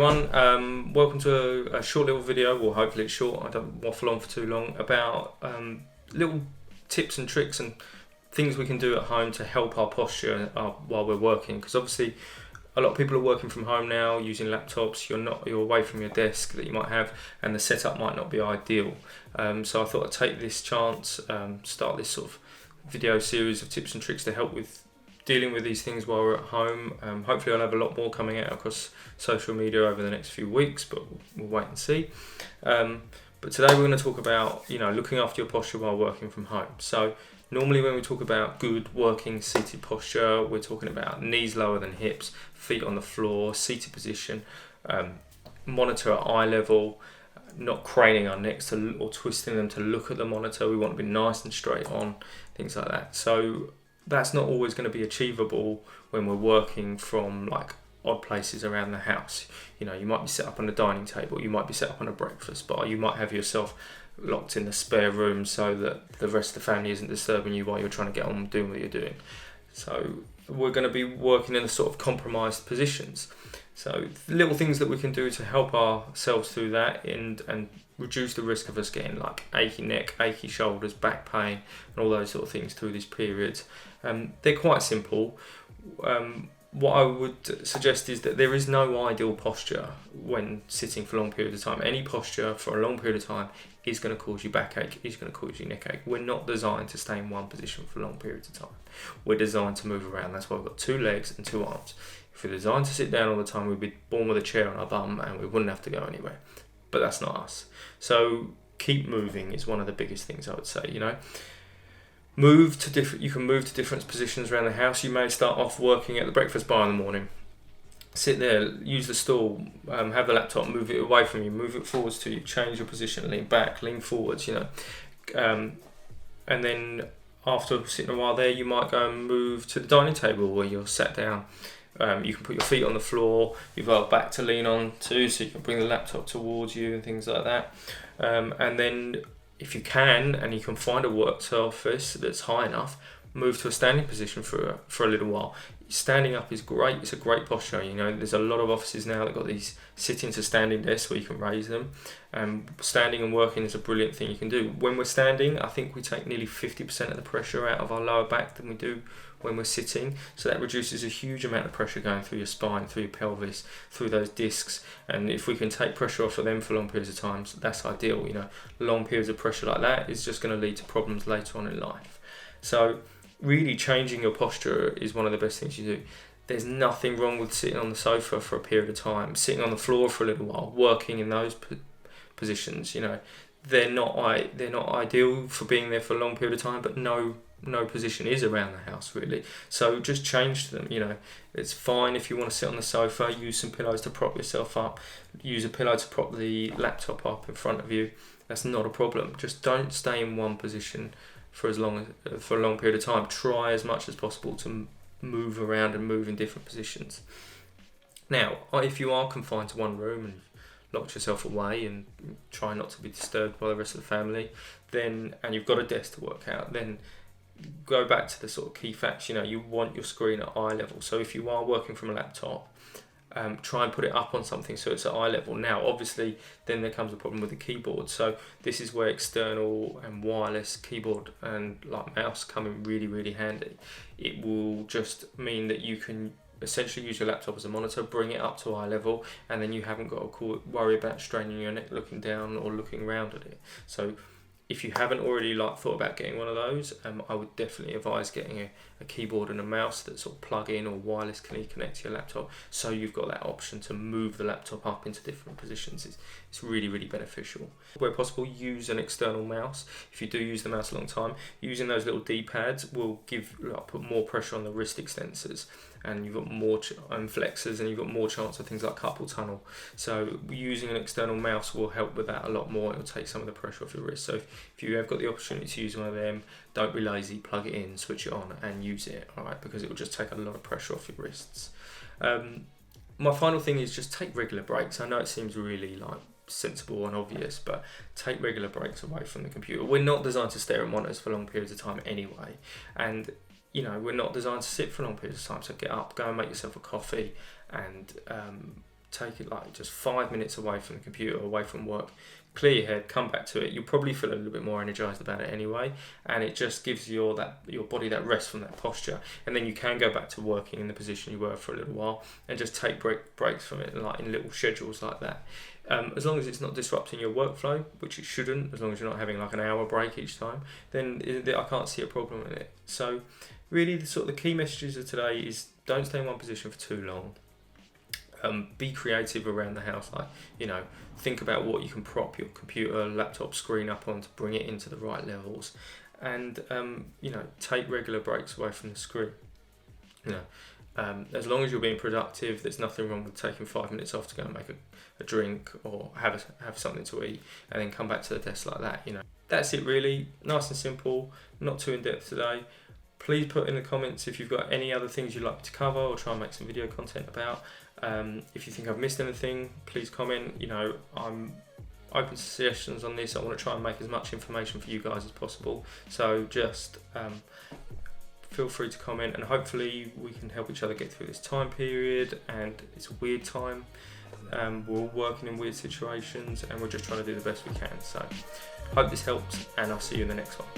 everyone, welcome to a short little video, well hopefully it's short, I don't waffle on for too long, about little tips and tricks and things we can do at home to help our posture while we're working, because obviously a lot of people are working from home now using laptops, you're away from your desk that you might have, and the setup might not be ideal. So I thought I'd take this chance, start this sort of video series of tips and tricks to help with dealing with these things while we're at home. Hopefully I'll have a lot more coming out across social media over the next few weeks, but we'll wait and see. But today we're going to talk about, looking after your posture while working from home. So normally when we talk about good working seated posture, we're talking about knees lower than hips, feet on the floor, seated position, monitor at eye level, not craning our necks or twisting them to look at the monitor. We want to be nice and straight on, things like that. So that's not always going to be achievable when we're working from like odd places around the house. You might be set up on a dining table, you might be set up on a breakfast bar, you might have yourself locked in the spare room so that the rest of the family isn't disturbing you while you're trying to get on doing what you're doing. So we're going to be working in a sort of compromised positions. So little things that we can do to help ourselves through that and reduce the risk of us getting like achy neck, achy shoulders, back pain, and all those sort of things through this period. They're quite simple. What I would suggest is that there is no ideal posture when sitting for long periods of time. Any posture for a long period of time is going to cause you backache, is going to cause you neck ache. We're not designed to stay in one position for long periods of time. We're designed to move around. That's why we've got 2 legs and 2 arms. If we're designed to sit down all the time, we'd be born with a chair on our bum and we wouldn't have to go anywhere. But that's not us. So keep moving is one of the biggest things I would say. You can move to different positions around the house. You may start off working at the breakfast bar in the morning. Sit there, use the stool, have the laptop, move it away from you, move it forwards to you, change your position, lean back, lean forwards, and then after sitting a while there, you might go and move to the dining table where you're sat down. You can put your feet on the floor, you've got a back to lean on too, so you can bring the laptop towards you and things like that. And then if you can, and you can find a work surface that's high enough, move to a standing position for a little while. Standing up is great, it's a great posture. There's a lot of offices now that got these sitting to standing desks where you can raise them. Standing and working is a brilliant thing you can do. When we're standing, I think we take nearly 50% of the pressure out of our lower back than we do when we're sitting. So that reduces a huge amount of pressure going through your spine, through your pelvis, through those discs. And if we can take pressure off of them for long periods of time, that's ideal. Long periods of pressure like that is just going to lead to problems later on in life. So really changing your posture is one of the best things you do. There's nothing wrong with sitting on the sofa for a period of time, sitting on the floor for a little while, working in those positions. They're not ideal for being there for a long period of time, but no position is around the house really. So just change them. It's fine if you want to sit on the sofa, use some pillows to prop yourself up, use a pillow to prop the laptop up in front of you. That's not a problem. Just don't stay in one position for a long period of time. Try as much as possible to move around and move in different positions. Now, if you are confined to one room and locked yourself away and try not to be disturbed by the rest of the family, and you've got a desk to work out, then go back to the sort of key facts. You want your screen at eye level. So if you are working from a laptop, try and put it up on something so it's at eye level. Now obviously then there comes a problem with the keyboard, so this is where external and wireless keyboard and like mouse come in really, really handy. It will just mean that you can essentially use your laptop as a monitor, bring it up to eye level, and then you haven't got to worry about straining your neck looking down or looking round at it. So if you haven't already thought about getting one of those, I would definitely advise getting a keyboard and a mouse that sort of plug in or wirelessly connect to your laptop, so you've got that option to move the laptop up into different positions. It's really, really beneficial. Where possible, use an external mouse. If you do use the mouse a long time, using those little D-pads will put more pressure on the wrist extensors, and you've got more flexors, and you've got more chance of things like carpal tunnel. So using an external mouse will help with that a lot more. It'll take some of the pressure off your wrist. So if you have got the opportunity to use one of them, don't be lazy, plug it in, switch it on and use it, alright, because it will just take a lot of pressure off your wrists. My final thing is just take regular breaks. I know it seems really sensible and obvious, but take regular breaks away from the computer. We're not designed to stare at monitors for long periods of time anyway, and we're not designed to sit for long periods of time. So get up, go and make yourself a coffee, and take it like just 5 minutes away from the computer, away from work, clear your head, come back to it. You'll probably feel a little bit more energized about it anyway, and it just gives your body that rest from that posture, and then you can go back to working in the position you were for a little while and just take breaks from it, like in little schedules like that. As long as it's not disrupting your workflow, which it shouldn't, as long as you're not having like an hour break each time, then I can't see a problem in it. So really the key messages of today is don't stay in one position for too long. Be creative around the house, like, you know, think about what you can prop your computer, laptop screen up on to bring it into the right levels, and you know, take regular breaks away from the screen. You know, as long as you're being productive, there's nothing wrong with taking 5 minutes off to go and make a drink or have something to eat, and then come back to the desk like that. You know, that's it really. Nice and simple, not too in depth today. Please put in the comments if you've got any other things you'd like me to cover or try and make some video content about. If you think I've missed anything, please comment. You know, I'm open to suggestions on this. I want to try and make as much information for you guys as possible. So just feel free to comment, and hopefully we can help each other get through this time period. And it's a weird time. We're all working in weird situations, and we're just trying to do the best we can. So hope this helps, and I'll see you in the next one.